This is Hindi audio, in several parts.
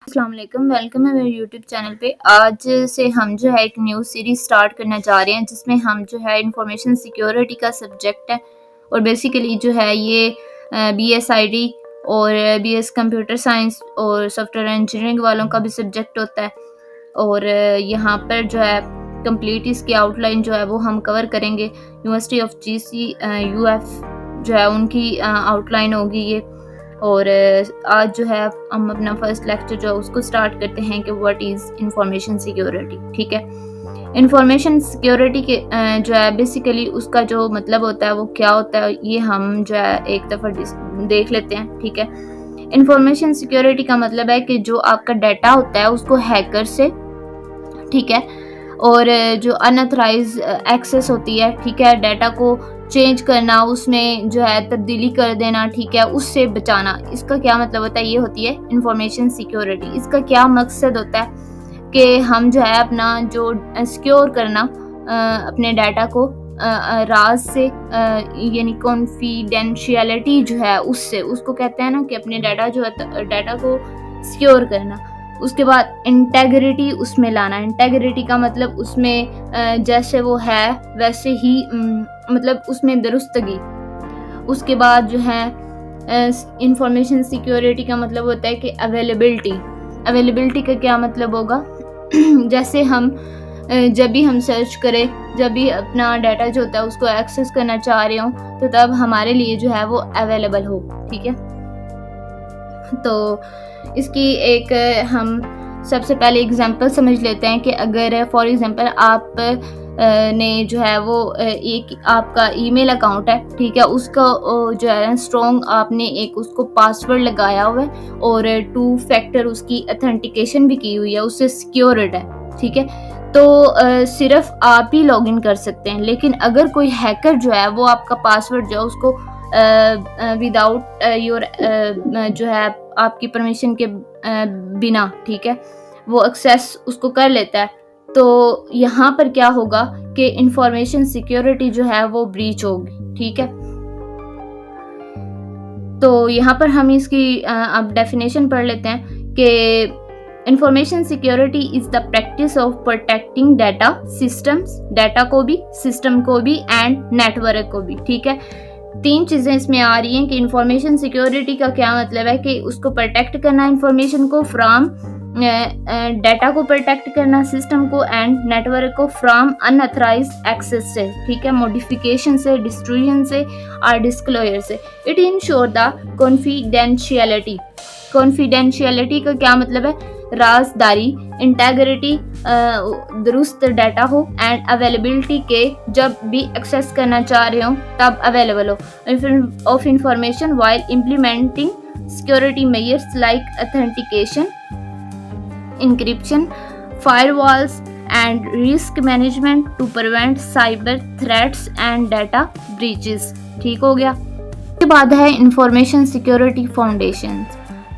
अस्सलाम वालेकुम, वेलकम है मेरे यूट्यूब चैनल पे। आज से हम जो है एक न्यू सीरीज़ स्टार्ट करना चाह रहे हैं जिसमें हम जो है इंफॉर्मेशन सिक्योरिटी का सब्जेक्ट है और बेसिकली जो है ये बीएसआईडी और बीएस कंप्यूटर साइंस और सॉफ्टवेयर इंजीनियरिंग वालों का भी सब्जेक्ट होता है और यहाँ पर जो है कंप्लीट इसकी आउटलाइन जो है वो हम कवर करेंगे। यूनिवर्सिटी ऑफ जीसी यूएफ जो है उनकी आउटलाइन होगी ये। और आज जो है हम अपना फर्स्ट लेक्चर जो है उसको स्टार्ट करते हैं कि व्हाट इज़ इंफॉर्मेशन सिक्योरिटी। ठीक है, इंफॉर्मेशन सिक्योरिटी के जो है बेसिकली उसका जो मतलब होता है वो क्या होता है ये हम जो है एक दफ़ा देख लेते हैं। ठीक है, इंफॉर्मेशन सिक्योरिटी का मतलब है कि जो आपका डाटा होता है उसको हैकर से, ठीक है, और जो अनऑथराइज एक्सेस होती है, ठीक है, डाटा को चेंज करना, उसमें जो है तब्दीली कर देना, ठीक है, उससे बचाना। इसका क्या मतलब होता है, ये होती है इंफॉर्मेशन सिक्योरिटी। इसका क्या मकसद होता है कि हम जो है अपना जो सिक्योर करना अपने डाटा को राज से यानी कॉन्फिडेंशियलिटी जो है उससे, उसको कहते हैं ना कि अपने डाटा जो है डाटा को सिक्योर करना। उसके बाद इंटेग्रिटी उसमें लाना। इंटेग्रिटी का मतलब उसमें जैसे वो है वैसे ही मतलब उसमें दुरुस्तगी। उसके बाद जो है इंफॉर्मेशन सिक्योरिटी का मतलब होता है कि अवेलेबिलिटी। अवेलेबिलिटी का क्या मतलब होगा जैसे हम जब भी हम सर्च करें, जब भी अपना डाटा जो होता है उसको एक्सेस करना चाह रहे हो तो तब हमारे लिए जो है वो अवेलेबल हो। ठीक है, तो इसकी एक हम सबसे पहले एग्जांपल समझ लेते हैं कि अगर फॉर एग्जांपल आप ने जो है वो एक आपका ईमेल अकाउंट है, ठीक है, उसका जो है स्ट्रॉन्ग आपने एक उसको पासवर्ड लगाया हुआ है और 2 फैक्टर उसकी अथेंटिकेशन भी की हुई है, उससे सिक्योर्ड है। ठीक है, तो सिर्फ आप ही लॉगिन कर सकते हैं। लेकिन अगर कोई हैकर जो है वो आपका पासवर्ड जो है उसको विदाउट योर जो है आपकी परमिशन के बिना, ठीक है, वो एक्सेस उसको कर लेता है, तो यहाँ पर क्या होगा कि इंफॉर्मेशन सिक्योरिटी जो है वो ब्रीच होगी। ठीक है, तो यहाँ पर हम इसकी अब डेफिनेशन पढ़ लेते हैं कि information security is the practice of protecting data systems, data को भी, सिस्टम को भी एंड नेटवर्क को भी। ठीक है, 3 चीज़ें इसमें आ रही हैं कि इंफॉर्मेशन सिक्योरिटी का क्या मतलब है कि उसको प्रोटेक्ट करना इंफॉर्मेशन को फ्रॉम डाटा को प्रोटेक्ट करना सिस्टम को एंड नेटवर्क को फ्रॉम अनऑथराइज एक्सेस से, ठीक है, मॉडिफिकेशन से, डिस्ट्रीब्यूशन से और डिस्क्लोजर से। It ensure the confidentiality. Confidentiality का क्या मतलब है, राजदारी, इंटेग्रिटी, दुरुस्त डाटा हो एंड अवेलेबिलिटी के जब भी एक्सेस करना चाह रहे हो तब अवेलेबल हो of information while implementing security measures like authentication, encryption, firewalls and risk management to prevent cyber threats and data breaches। ठीक हो गया। इसके बाद है इंफॉर्मेशन सिक्योरिटी फाउंडेशन।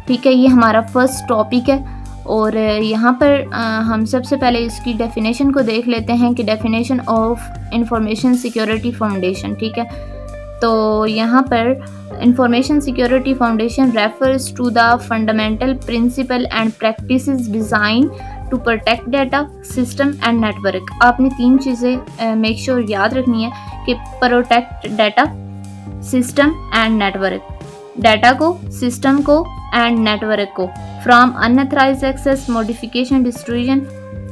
ठीक है, ये हमारा फर्स्ट टॉपिक है और यहाँ पर हम सबसे पहले इसकी डेफिनेशन को देख लेते हैं कि definition of information security foundation. ठीक है, तो यहाँ पर information security foundation refers to the fundamental principle and practices design to protect data system and network. आपने 3 चीज़ें मेक श्योर याद रखनी है कि protect data system and network, data को, सिस्टम को एंड नेटवर्क को from unauthorised access, modification,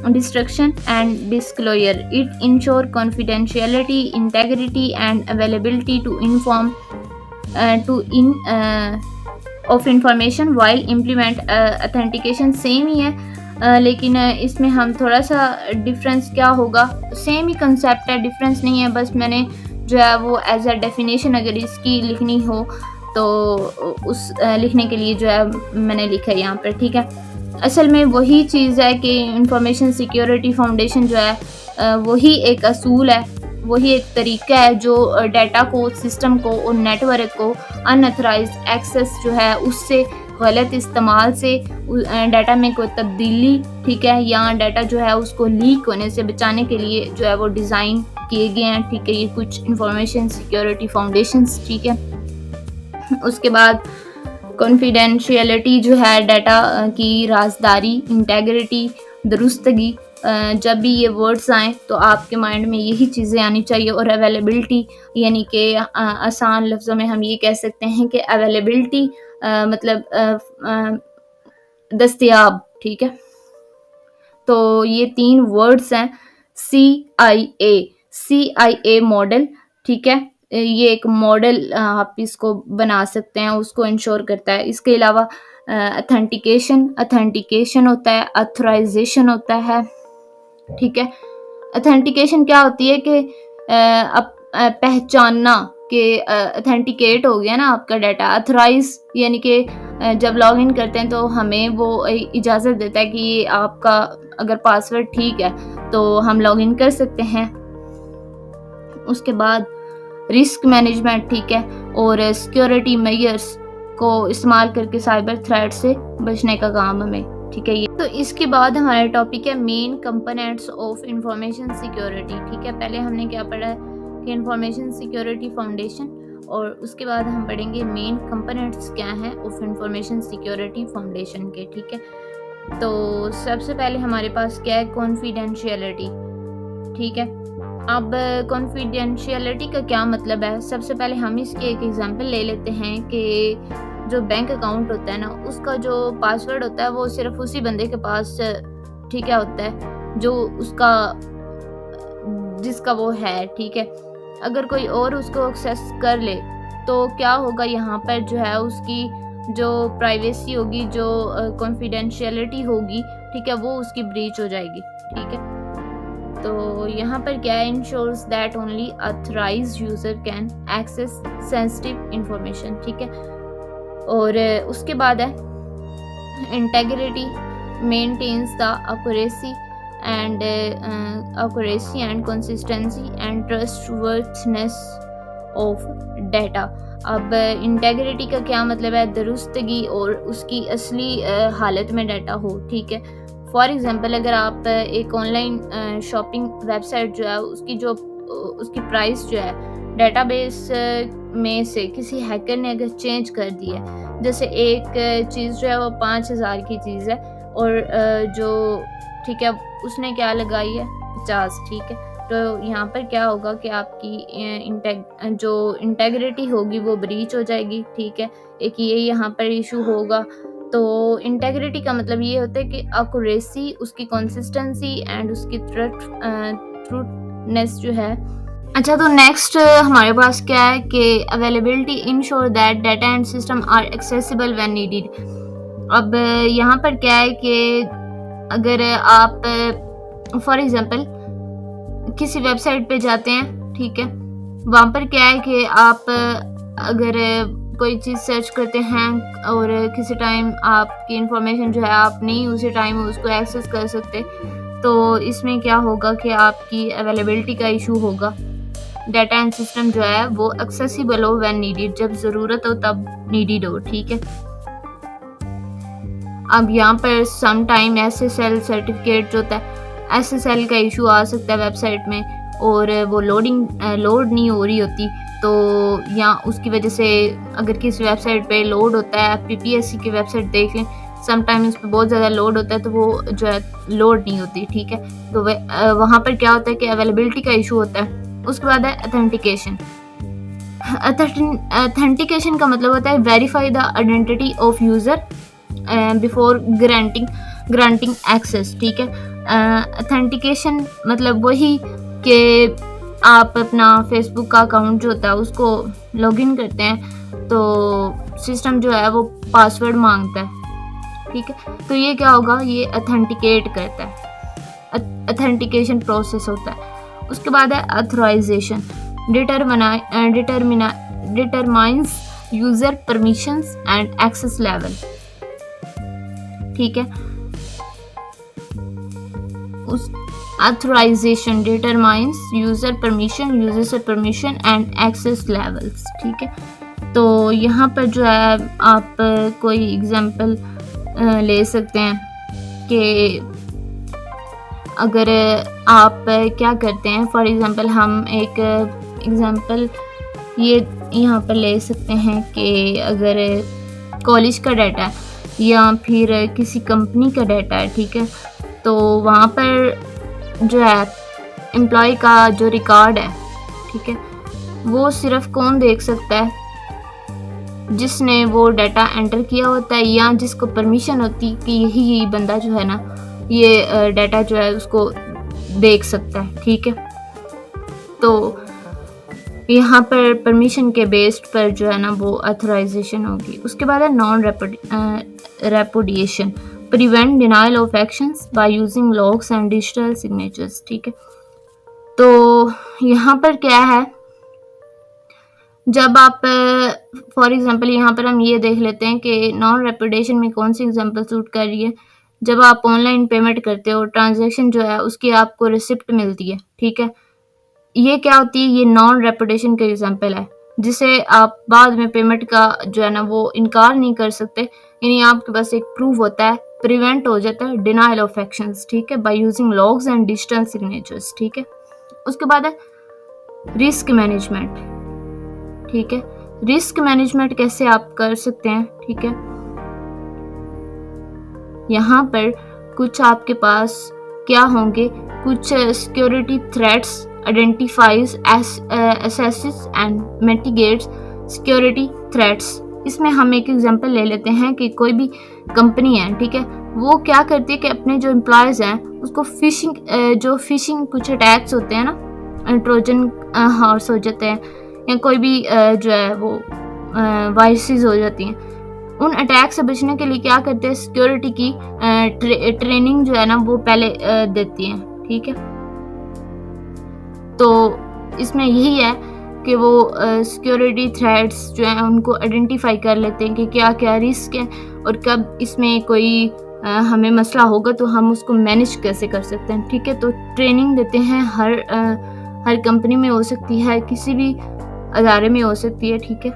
destruction and disclosure. It ensure confidentiality, integrity and availability to inform of information while implement authentication। Same ही है लेकिन इसमें हम थोड़ा सा डिफरेंस क्या होगा, सेम ही कंसेप्ट है, डिफरेंस नहीं है, बस मैंने जो है वो एज अ डेफिनेशन अगर इसकी लिखनी हो तो उस लिखने के लिए जो है मैंने लिखा है यहाँ पर। ठीक है, असल में वही चीज़ है कि इंफॉर्मेशन सिक्योरिटी फाउंडेशन जो है वही एक असूल है, वही एक तरीका है जो डाटा को, सिस्टम को और नेटवर्क को अनऑथराइज्ड एक्सेस जो है उससे, गलत इस्तेमाल से, डाटा में कोई तब्दीली, ठीक है, या डाटा जो है उसको लीक होने से बचाने के लिए जो है वो डिज़ाइन किए गए हैं। ठीक है, ये कुछ इंफॉर्मेशन सिक्योरिटी फाउंडेशंस। ठीक है, उसके बाद कॉन्फिडेंशियलिटी जो है, डाटा की राजदारी, इंटेग्रिटी, दुरुस्तगी, जब भी ये वर्ड्स आएँ तो आपके माइंड में यही चीज़ें आनी चाहिए। और अवेलेबिलिटी, यानी कि आसान लफ्ज़ों में हम ये कह सकते हैं कि अवेलेबिलिटी मतलब दस्तयाब, ठीक है। तो ये 3 वर्ड्स हैं CIA मॉडल, ठीक है। ये एक मॉडल आप इसको बना सकते हैं, उसको इंश्योर करता है। इसके अलावा ऑथेंटिकेशन होता है, ऑथराइजेशन होता है, ठीक है। ऑथेंटिकेशन क्या होती है कि पहचानना कि ऑथेंटिकेट हो गया ना आपका डाटा। ऑथराइज यानी कि जब लॉग इन करते हैं तो हमें वो इजाज़त देता है कि ये आपका अगर पासवर्ड ठीक है तो हम लॉग इन कर सकते हैं। उसके बाद रिस्क मैनेजमेंट, ठीक है, और सिक्योरिटी मेजर्स को इस्तेमाल करके साइबर थ्रेट से बचने का काम हमें, ठीक है। ये तो इसके बाद हमारा टॉपिक है main components of information security, ठीक है। पहले हमने क्या पढ़ा है कि इंफॉर्मेशन सिक्योरिटी फाउंडेशन, और उसके बाद हम पढ़ेंगे मेन कंपोनेंट्स क्या हैं ऑफ इंफॉर्मेशन सिक्योरिटी फाउंडेशन के, ठीक है। तो सबसे पहले हमारे पास क्या है, कॉन्फिडेंशियलिटी, ठीक है। अब कॉन्फिडेंशियलिटी का क्या मतलब है, सबसे पहले हम इसकी एक एग्जांपल ले लेते हैं कि जो बैंक अकाउंट होता है ना, उसका जो पासवर्ड होता है वो सिर्फ उसी बंदे के पास, ठीक है, होता है जो उसका जिसका वो है, ठीक है। अगर कोई और उसको एक्सेस कर ले तो क्या होगा, यहाँ पर जो है उसकी जो प्राइवेसी होगी, जो कॉन्फिडेंशियलिटी होगी, ठीक है, वो उसकी ब्रीच हो जाएगी, ठीक है। तो यहाँ पर क्या है, ensures that only authorised user can access sensitive information, ठीक है। और उसके बाद है integrity, maintains the accuracy and consistency and trustworthiness of data। अब इंटेग्रिटी का क्या मतलब है, दुरुस्तगी और उसकी असली हालत में डाटा हो, ठीक है। फॉर एग्जांपल, अगर आप एक ऑनलाइन शॉपिंग वेबसाइट जो है उसकी प्राइस जो है डेटाबेस में से किसी हैकर ने अगर चेंज कर दी है, जैसे एक चीज़ जो है वो 5000 की चीज़ है और जो, ठीक है, उसने क्या लगाई है 50, ठीक है। तो यहाँ पर क्या होगा कि आपकी जो इंटेग्रिटी होगी वो ब्रीच हो जाएगी, ठीक है। एक ये यहाँ पर इशू होगा। तो इंटेग्रिटी का मतलब ये होता है कि एक्यूरेसी, उसकी कंसिस्टेंसी एंड उसकी ट्रूथनेस जो है। अच्छा, तो नेक्स्ट हमारे पास क्या है कि availability, ensure that data and system are accessible when needed. अब यहाँ पर क्या है कि अगर आप फॉर एग्जांपल किसी वेबसाइट पे जाते हैं, ठीक है, वहाँ पर क्या है कि आप अगर कोई चीज़ सर्च करते हैं और किसी टाइम आपकी इंफॉर्मेशन जो है आप नहीं उसी टाइम उसको एक्सेस कर सकते, तो इसमें क्या होगा कि आपकी अवेलेबिलिटी का इशू होगा। डाटा एंड सिस्टम जो है वो एक्सेसिबल हो व्हेन नीडेड, जब ज़रूरत हो तब नीडेड हो, ठीक है। अब यहाँ पर सम टाइम SSL सर्टिफिकेट जो होता है, SSL का इशू आ सकता है वेबसाइट में और वो लोड नहीं हो रही होती, तो यहाँ उसकी वजह से अगर किसी वेबसाइट पे लोड होता है, आप PPSC की वेबसाइट देख लें, सम टाइम उस पर बहुत ज़्यादा लोड होता है तो वो जो है लोड नहीं होती, ठीक है। तो वहाँ पर क्या होता है कि अवेलेबिलिटी का इशू होता है। उसके बाद है ऑथेंटिकेशन। ऑथेंटिकेशन का मतलब होता है verify the identity of user before granting access, ठीक है। ऑथेंटिकेशन मतलब वही कि आप अपना फेसबुक का अकाउंट जो होता है उसको लॉगिन करते हैं तो सिस्टम जो है वो पासवर्ड मांगता है, ठीक है। तो ये क्या होगा, ये ऑथेंटिकेट करता है, ऑथेंटिकेशन प्रोसेस होता है। उसके बाद है authorisation, determines user permissions and access level, ठीक है। उस authorisation determines user permission and access levels, ठीक है। तो यहाँ पर जो है आप कोई एग्जांपल ले सकते हैं कि अगर आप क्या करते हैं, फॉर एग्जांपल हम एक एग्जांपल ये यहाँ पर ले सकते हैं कि अगर कॉलेज का डाटा है या फिर किसी कंपनी का डाटा है, ठीक है, तो वहाँ पर जो है एम्प्लॉय का जो रिकॉर्ड है, ठीक है, वो सिर्फ कौन देख सकता है, जिसने वो डाटा एंटर किया होता है या जिसको परमिशन होती कि यही बंदा जो है ना ये डाटा जो है उसको देख सकता है, ठीक है। तो यहाँ पर परमिशन के बेस्ड पर जो है ना वो अथोराइजेशन होगी। उसके बाद है non repudiation, prevent denial of actions by using logs and digital signatures, ठीक है। तो यहाँ पर क्या है, जब आप फॉर एग्जांपल यहाँ पर हम ये देख लेते हैं कि नॉन रेपुडिएशन में कौन सी एग्जांपल सूट कर रही है। जब आप ऑनलाइन पेमेंट करते हो, ट्रांजैक्शन जो है उसकी आपको रिसिप्ट मिलती है, ठीक है, ये क्या होती है, ये नॉन रेपुडिएशन का एग्जांपल है, जिसे आप बाद में पेमेंट का जो है ना वो इनकार नहीं कर सकते, यानी आपके पास एक प्रूफ होता है, प्रिवेंट हो जाता है डिनाइल ऑफ एक्शंस, ठीक है, bye using logs and digital signatures, ठीक है। उसके बाद है रिस्क मैनेजमेंट, ठीक है। रिस्क मैनेजमेंट कैसे आप कर सकते हैं, ठीक है, यहाँ पर कुछ आपके पास क्या होंगे, कुछ security threats identifies, assesses and mitigates security threats. इसमें हम एक एग्जांपल ले लेते हैं कि कोई भी कंपनी है, ठीक है, वो क्या करती है कि अपने जो एम्प्लॉयज़ हैं उसको फिशिंग कुछ अटैक्स होते हैं ना, ट्रोजन हॉर्स हो जाते हैं या कोई भी जो है वो वायरसेस हो जाती हैं, उन अटैक से बचने के लिए क्या करते हैं, सिक्योरिटी की ट्रेनिंग जो है ना वो पहले देती हैं, ठीक है। तो इसमें यही है कि वो सिक्योरिटी थ्रेट्स जो हैं उनको आइडेंटिफाई कर लेते हैं कि क्या क्या रिस्क है और कब इसमें कोई हमें मसला होगा तो हम उसको मैनेज कैसे कर सकते हैं, ठीक है। तो ट्रेनिंग देते हैं, हर कंपनी में हो सकती है, किसी भी अदारे में हो सकती है, ठीक है।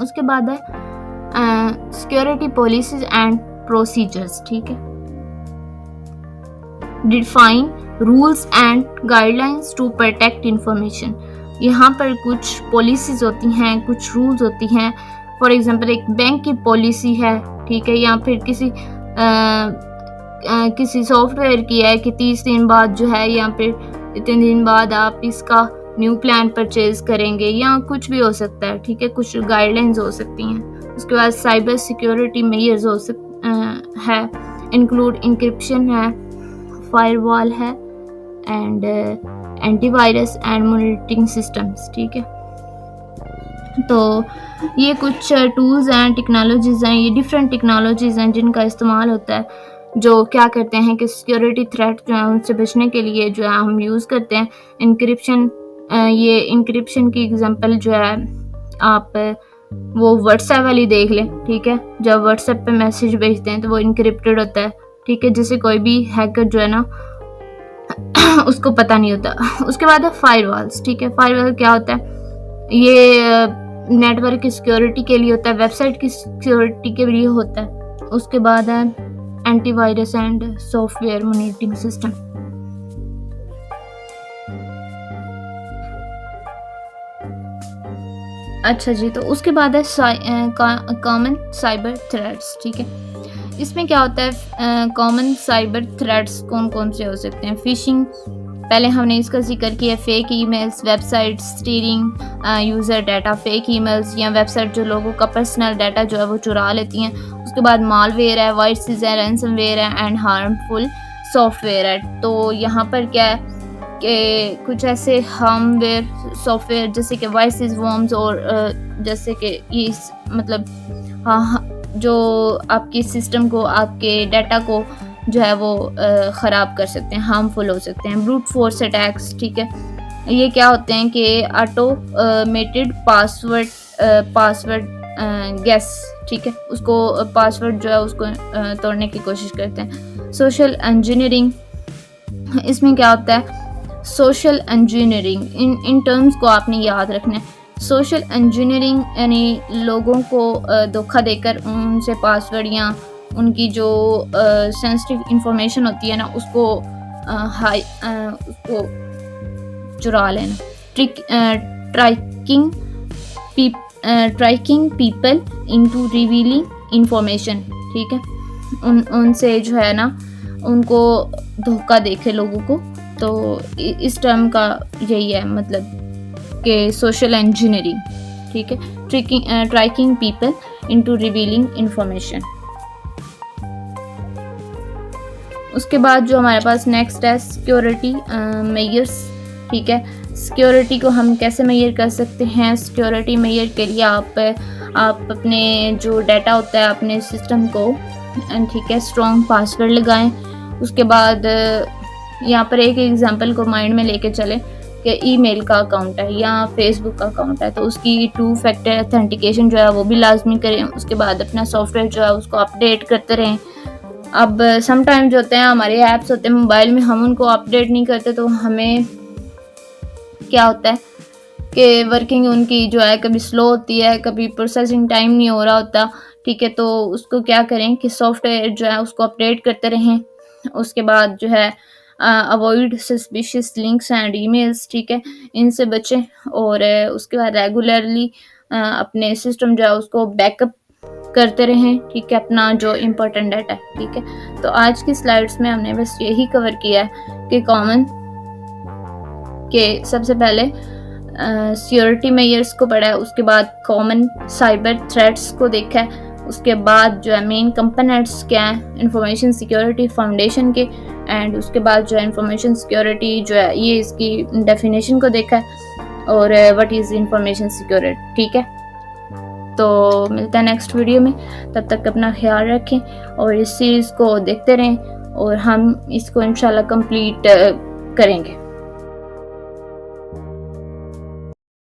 उसके बाद है सिक्योरिटी पॉलिसीज एंड प्रोसीजर्स, ठीक है। Define rules and guidelines to protect information. यहाँ पर कुछ पॉलिसीज होती हैं, कुछ रूल्स होती हैं। फॉर एग्जांपल एक बैंक की पॉलिसी है, ठीक है, या फिर किसी सॉफ्टवेयर की है कि 30 दिन बाद जो है या फिर इतने दिन बाद आप इसका न्यू प्लान परचेज करेंगे या कुछ भी हो सकता है, ठीक है, कुछ गाइडलाइंस हो सकती हैं। उसके बाद साइबर सिक्योरिटी मेजर्स है, इंक्लूड इंक्रिप्शन है, फायरवॉल है and antivirus and monitoring systems, ठीक है। तो ये कुछ टूल्स हैं, टेक्नोलॉजीज़ हैं, ये डिफरेंट टेक्नोलॉजीज़ हैं जिनका इस्तेमाल होता है, जो क्या करते हैं कि सिक्योरिटी थ्रेट जो है उनसे बचने के लिए जो है हम यूज़ करते हैं। इंक्रिप्शन, ये इंक्रिप्शन की एग्जांपल जो है आप वो व्हाट्सएप वाली देख लें, ठीक है, जब व्हाट्सएप पे मैसेज भेजते हैं तो वो इंक्रिप्टेड होता है, ठीक है, जिससे कोई भी हैकर जो है ना उसको पता नहीं होता। उसके बाद है फायरवॉल्स, ठीक है। फायरवॉल क्या होता है, ये नेटवर्क की सिक्योरिटी के लिए होता है, वेबसाइट की सिक्योरिटी के लिए होता है। उसके बाद है antivirus and software monitoring system. अच्छा जी, तो उसके बाद है कॉमन साइबर थ्रेट्स, ठीक है। इसमें क्या होता है, कॉमन साइबर थ्रेट्स कौन कौन से हो सकते हैं। फिशिंग, पहले हमने इसका जिक्र किया, fake emails, website stealing, user data, fake emails या वेबसाइट जो लोगों का पर्सनल डाटा जो है वो चुरा लेती हैं। उसके बाद मालवेयर है, वायरसेस है, रैंसमवेयर है एंड हार्मफुल सॉफ्टवेयर है। तो यहाँ पर क्या है कि कुछ ऐसे हार्मवेयर सॉफ्टवेयर जैसे कि वायरसेस, वॉर्म्स और जैसे कि ये मतलब जो आपके सिस्टम को, आपके डाटा को जो है वो ख़राब कर सकते हैं, हार्मफुल हो सकते हैं। ब्रूट फोर्स अटैक्स, ठीक है, ये क्या होते हैं कि ऑटोमेटेड पासवर्ड गेस, ठीक है, उसको पासवर्ड जो है उसको तोड़ने की कोशिश करते हैं। सोशल इंजीनियरिंग, इसमें क्या होता है, सोशल इंजीनियरिंग, इन टर्म्स को आपने याद रखना है। सोशल इंजीनियरिंग यानी लोगों को धोखा देकर उनसे पासवर्ड या उनकी जो सेंसिटिव इंफॉर्मेशन होती है ना उसको tracking people into revealing information, ठीक है, उनसे जो है ना उनको धोखा देखे लोगों को, तो इस टर्म का यही है मतलब कि सोशल इंजीनियरिंग, ठीक है, tracking people into revealing information. उसके बाद जो हमारे पास नेक्स्ट है सिक्योरिटी मेजर्स, ठीक है। सिक्योरिटी को हम कैसे मेजर कर सकते हैं? सिक्योरिटी मेजर के लिए आप अपने जो डाटा होता है अपने सिस्टम को, ठीक है, स्ट्रॉन्ग पासवर्ड लगाएं। उसके बाद यहाँ पर एक एग्जांपल को माइंड में लेके चलें कि ईमेल का अकाउंट है या फेसबुक का अकाउंट है, तो उसकी 2 फैक्टर ऑथेंटिकेशन जो है वो भी लाजमी करें। उसके बाद अपना सॉफ्टवेयर जो है उसको अपडेट करते रहें। अब समटाइम जो होते हैं हमारे ऐप्स होते हैं मोबाइल में, हम उनको अपडेट नहीं करते तो हमें क्या होता है कि वर्किंग उनकी जो है कभी स्लो होती है, कभी प्रोसेसिंग टाइम नहीं हो रहा होता, ठीक है। तो उसको क्या करें कि सॉफ्टवेयर जो है उसको अपडेट करते रहें। उसके बाद जो है avoid suspicious links and emails, ठीक है, इनसे बचें। और उसके बाद रेगुलरली अपने सिस्टम जो है उसको बैकअप करते रहें, ठीक है, अपना जो इम्पोर्टेंट डाटा है, ठीक है। तो आज की स्लाइड्स में हमने बस यही कवर किया है कि कॉमन के सबसे पहले सिक्योरिटी मेजर्स को पढ़ा है, उसके बाद कॉमन साइबर थ्रेट्स को देखा है, उसके बाद जो है मेन कंपोनेंट्स क्या हैं इंफॉर्मेशन सिक्योरिटी फाउंडेशन के, एंड उसके बाद जो है इंफॉर्मेशन सिक्योरिटी जो है ये इसकी डेफिनेशन को देखा है, और व्हाट इज़ इंफॉर्मेशन सिक्योरिटी, ठीक है। तो मिलता है नेक्स्ट वीडियो में, तब तक अपना ख्याल रखें और इस सीरीज़ को देखते रहें और हम इसको इंशाल्लाह कंप्लीट करेंगे।